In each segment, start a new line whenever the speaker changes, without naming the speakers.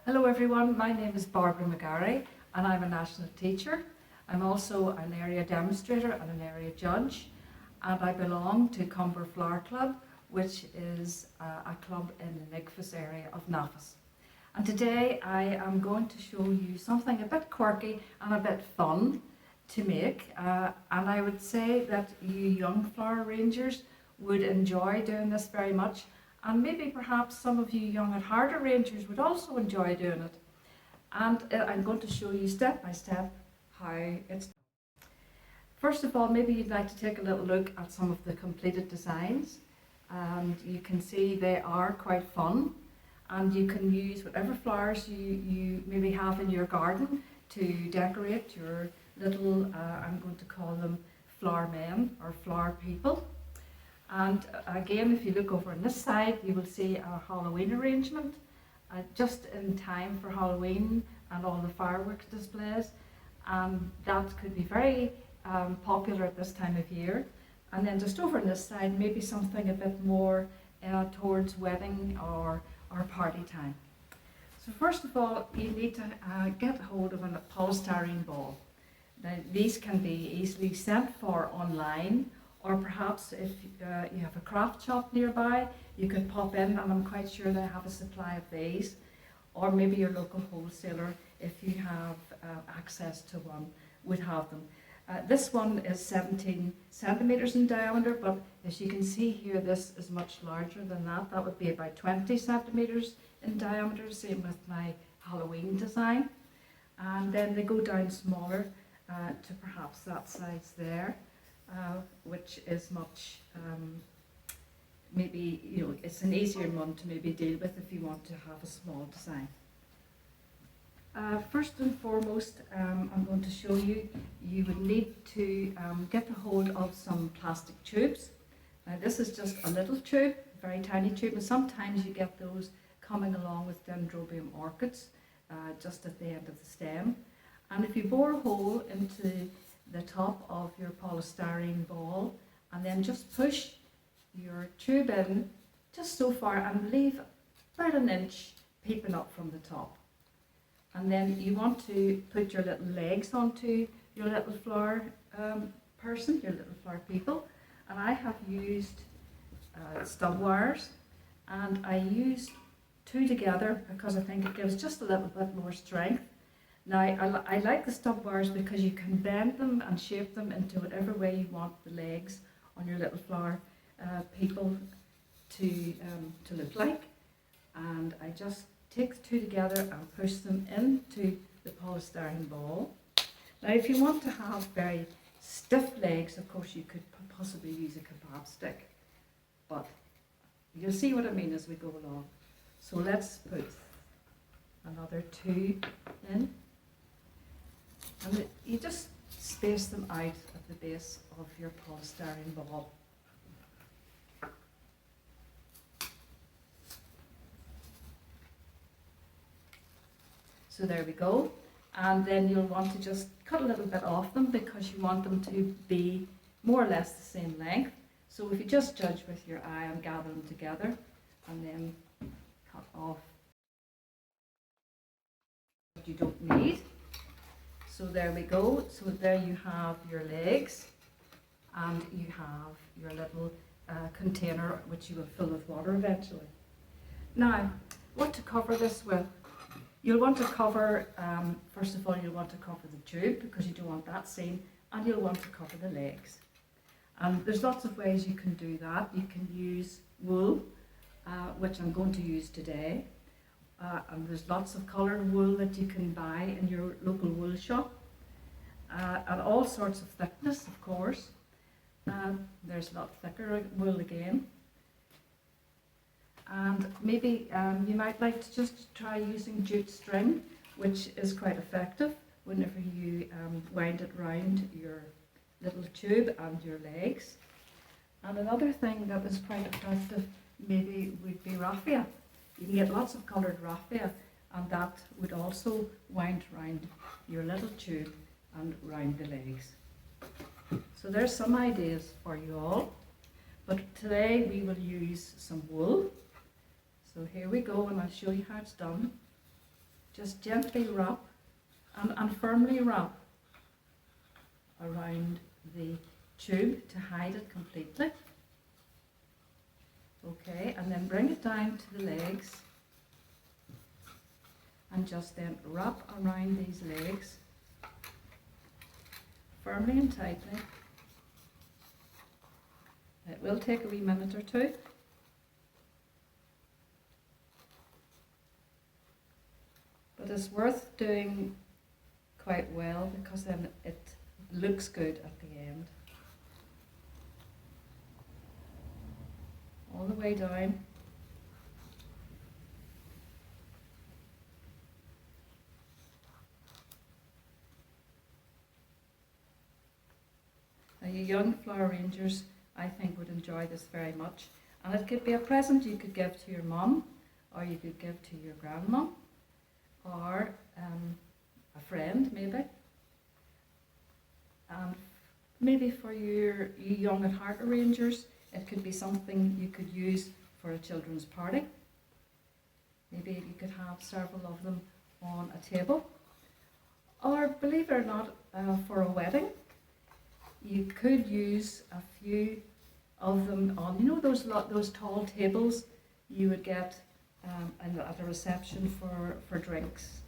Hello everyone, my name is Barbara Megarry and I'm a national teacher. I'm also an area demonstrator and an area judge, and I belong to Cumber Flower Club, which is a club in the NAFAS area of NAFAS. And today I am going to show you something a bit quirky and a bit fun to make, and I would say that you young flower arrangers would enjoy doing this very much. And maybe perhaps some of you young at heart arrangers would also enjoy doing it. And I'm going to show you step by step how it's done. First of all, maybe you'd like to take a little look at some of the completed designs. And you can see they are quite fun. And you can use whatever flowers you maybe have in your garden to decorate your little, I'm going to call them flower men or flower people. And again, if you look over on this side, you will see a Halloween arrangement, just in time for Halloween and all the fireworks displays. And that could be very popular at this time of year. And then just over on this side, maybe something a bit more towards wedding or party time. So first of all, you need to get hold of a polystyrene ball. Now, these can be easily sent for online, or perhaps if you have a craft shop nearby, you can pop in, and I'm quite sure they have a supply of these. Or maybe your local wholesaler, if you have access to one, would have them. This one is 17 centimetres in diameter, but as you can see here, this is much larger than that. That would be about 20 centimetres in diameter, same with my Halloween design. And then they go down smaller to perhaps that size there. Which is much, maybe, it's an easier one to maybe deal with if you want to have a small design. First and foremost, I'm going to show you, you would need to get a hold of some plastic tubes. Now this is just a little tube, a very tiny tube, and sometimes you get those coming along with dendrobium orchids, just at the end of the stem. And if you bore a hole into the top of your polystyrene ball and then just push your tube in just so far and leave about an inch peeping up from the top. And then you want to put your little legs onto your little flower person, your little flower people. And I have used stub wires, and I used 2 together because I think it gives just a little bit more strength. Now, I like the stub wires because you can bend them and shape them into whatever way you want the legs on your little flower people to look like. And I just take the 2 together and push them into the polystyrene ball. Now, if you want to have very stiff legs, of course, you could possibly use a kebab stick. But you'll see what I mean as we go along. So let's put another 2 in. And you just space them out at the base of your polystyrene ball. So there we go. And then you'll want to just cut a little bit off them because you want them to be more or less the same length. So if you just judge with your eye and gather them together and then cut off what you don't need. So there we go. So there you have your legs, and you have your little container which you will fill with water eventually. Now, what to cover this with? You'll want to cover, first of all, you'll want to cover the tube because you don't want that seen, and you'll want to cover the legs. And there's lots of ways you can do that. You can use wool, which I'm going to use today. And there's lots of coloured wool that you can buy in your local wool shop, and all sorts of thickness, of course. There's a lot thicker wool again. And maybe you might like to just try using jute string, which is quite effective whenever you wind it round your little tube and your legs. And another thing that is quite effective maybe would be raffia. You can get lots of coloured raffia, and that would also wind round your little tube and round the legs. So there's some ideas for you all, but today we will use some wool. So here we go, and I'll show you how it's done. just gently wrap and firmly wrap around the tube to hide it completely. Okay, and then bring it down to the legs and just then wrap around these legs firmly and tightly. It will take a wee minute or two. But it's worth doing quite well because then it looks good at the end. All the way down. Now you young flower arrangers, I think, would enjoy this very much. And it could be a present you could give to your mum, or you could give to your grandma, or a friend maybe. And maybe for you young at heart arrangers, it could be something you could use for a children's party. Maybe you could have several of them on a table. Or believe it or not, for a wedding, you could use a few of them on, you know, those tall tables you would get at a reception for drinks,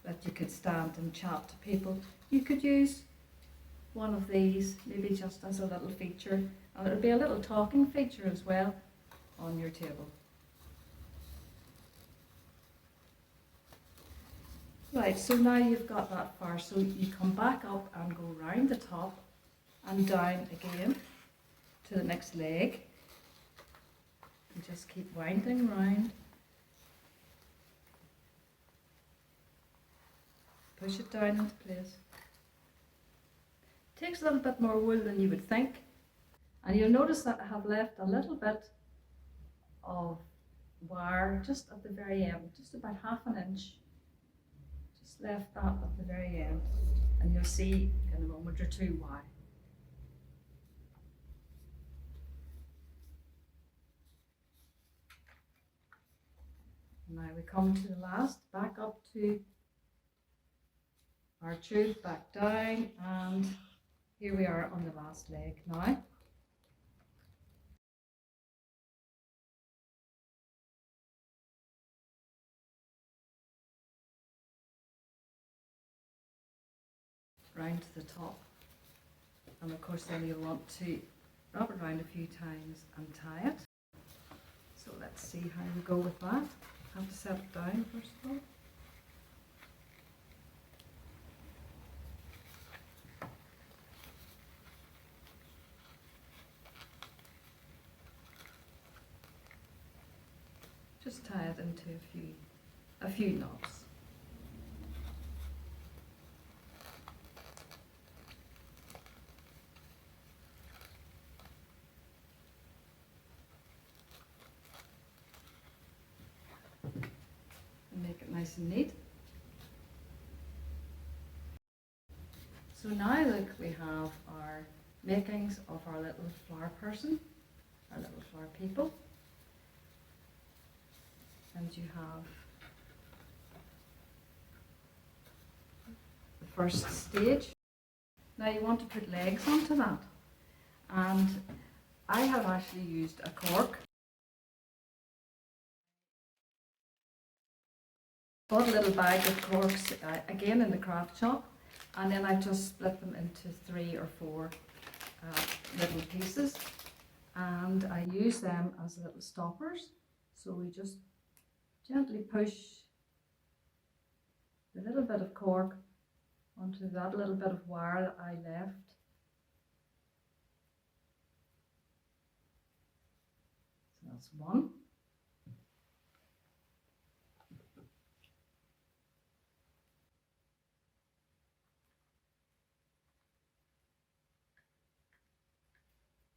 that you could stand and chat to people. You could use one of these, maybe just as a little feature, and it'll be a little talking feature as well on your table. Right, so now you've got that far, so you come back up and go round the top and down again to the next leg. And just keep winding round. Push it down into place. Takes a little bit more wool than you would think. And you'll notice that I have left a little bit of wire just at the very end, just about ½ an inch. Just left that at the very end. And you'll see in a moment or two why. Now we come to the last, back up to our tube, back down, and here we are on the last leg now. Round to the top, and of course then you'll want to wrap it around a few times and tie it. So let's see how we go with that. Have to set it down first of all. Just tie it into a few knots. Make it nice and neat. So now look, we have our makings of our little flower person, our little flower people. And you have the first stage. Now you want to put legs onto that. And I have actually used a cork. Bought a little bag of corks again in the craft shop, and then I just split them into 3 or 4 little pieces, and I use them as little stoppers. So we just gently push the little bit of cork onto that little bit of wire that I left. So that's one.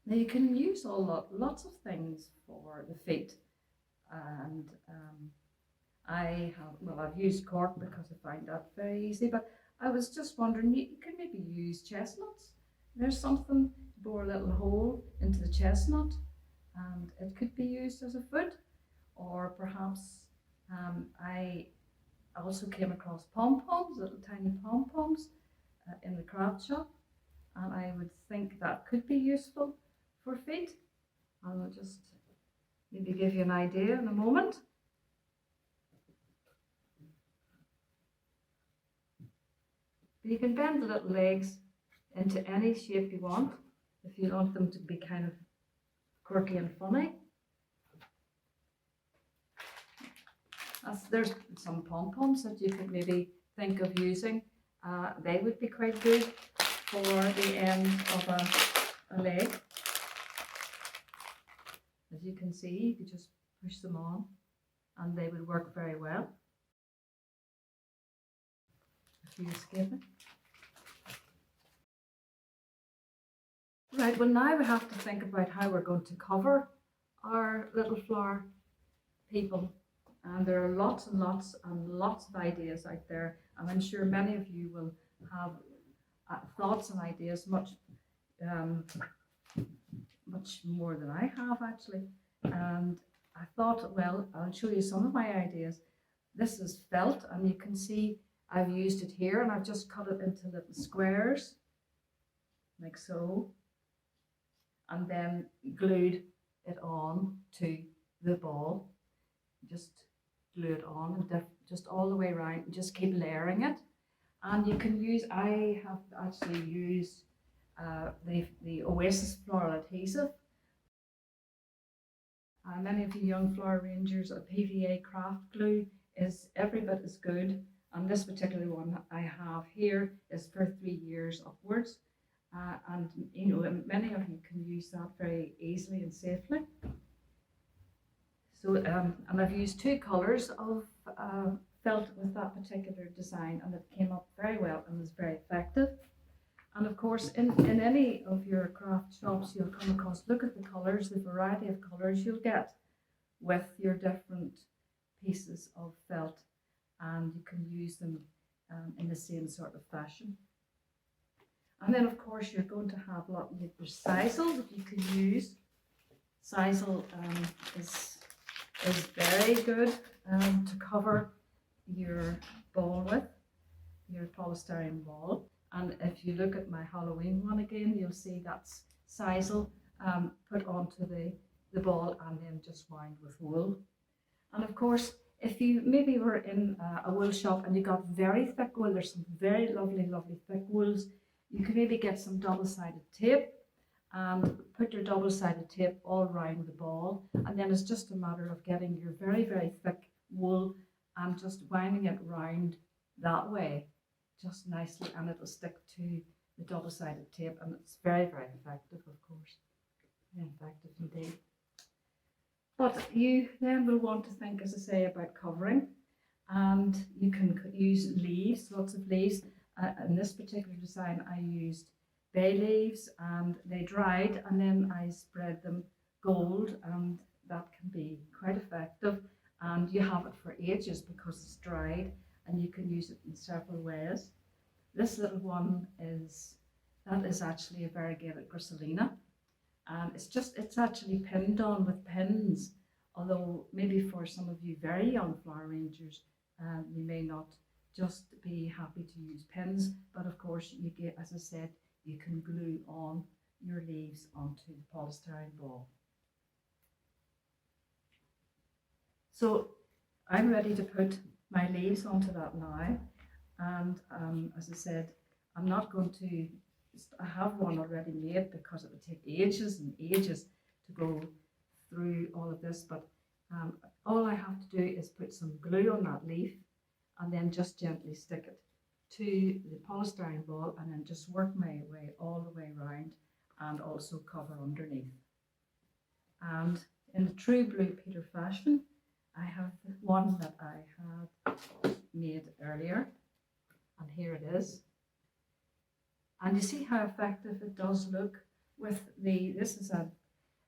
Now you can use lots of things for the feet, and I've used cork because I find that very easy, but I was just wondering, you could maybe use chestnuts. There's something, bore a little hole into the chestnut and it could be used as a foot, or perhaps I I also came across pom-poms, little tiny pom-poms in the craft shop, and I would think that could be useful for feet. And I'll just maybe give you an idea in a moment. But you can bend the little legs into any shape you want, if you want them to be kind of quirky and funny. There's some pom-poms that you could maybe think of using. They would be quite good for the end of a leg. As you can see, you could just push them on and they would work very well. If you escape it. Right, well now we have to think about how we're going to cover our little flower people. And there are lots and lots and lots of ideas out there, and I'm sure many of you will have thoughts and ideas much more than I have actually. And I thought, well, I'll show you some of my ideas. This is felt, and you can see I've used it here, and I've just cut it into little squares like so, and then glued it on to the ball. Just glue it on and just all the way around, and just keep layering it. And you can use, I have actually used the Oasis floral adhesive. Many of you young flower rangers, a PVA craft glue is every bit as good, and this particular one I have here is for 3 years upwards, and you know, many of you can use that very easily and safely. So, and I've used 2 colours of felt with that particular design, and it came up very well and was very effective. And of course, in any of your craft shops, you'll come across, look at the colours, the variety of colours you'll get with your different pieces of felt, and you can use them in the same sort of fashion. And then of course you're going to have there's sisal that you can use. Sisal is very good to cover your ball with, your polystyrene ball. And if you look at my Halloween one again, you'll see that's sisal put onto the ball and then just wound with wool. And of course, if you maybe were in a wool shop and you got very thick wool, there's some very lovely thick wools, you could maybe get some double-sided tape and put your double-sided tape all around the ball, and then it's just a matter of getting your very thick wool and just winding it round that way just nicely, and it'll stick to the double-sided tape, and it's very effective, of course. Very effective indeed. But you then will want to think, as I say, about covering, and you can use leaves, lots of leaves. In this particular design I used bay leaves, and they dried, and then I spread them gold, and that can be quite effective, and you have it for ages because it's dried, and you can use it in several ways. This little one is actually a variegated gracillina, and it's actually pinned on with pins, although maybe for some of you very young flower rangers you may not just be happy to use pins, but of course you get, as I said, you can glue on your leaves onto the polystyrene ball. So I'm ready to put my leaves onto that now, and as I said, I'm not going to, I have one already made because it would take ages and ages to go through all of this, but all I have to do is put some glue on that leaf and then just gently stick it to the polystyrene ball, and then just work my way all the way around and also cover underneath. And in the true Blue Peter fashion, I have one that I had made earlier, and here it is. And you see how effective it does look with this is an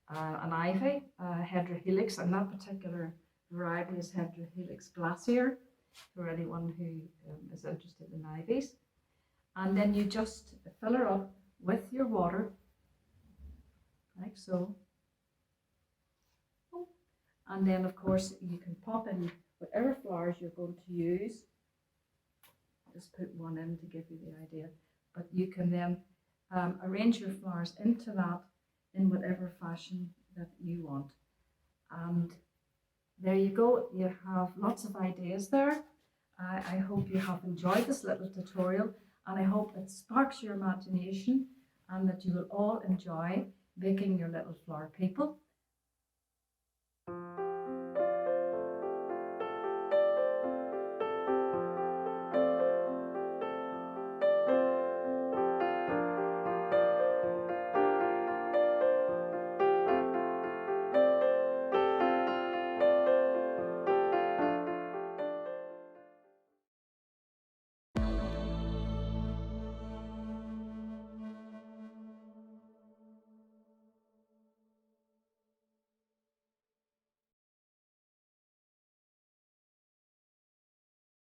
ivy, Hedra helix, and that particular variety is Hedra helix glacier, for anyone who is interested in ivies. And then you just fill her up with your water, like so. And then of course you can pop in whatever flowers you're going to use, just put one in to give you the idea. But you can then arrange your flowers into that in whatever fashion that you want. And there you go, you have lots of ideas there. I hope you have enjoyed this little tutorial, and I hope it sparks your imagination and that you will all enjoy making your little flower people.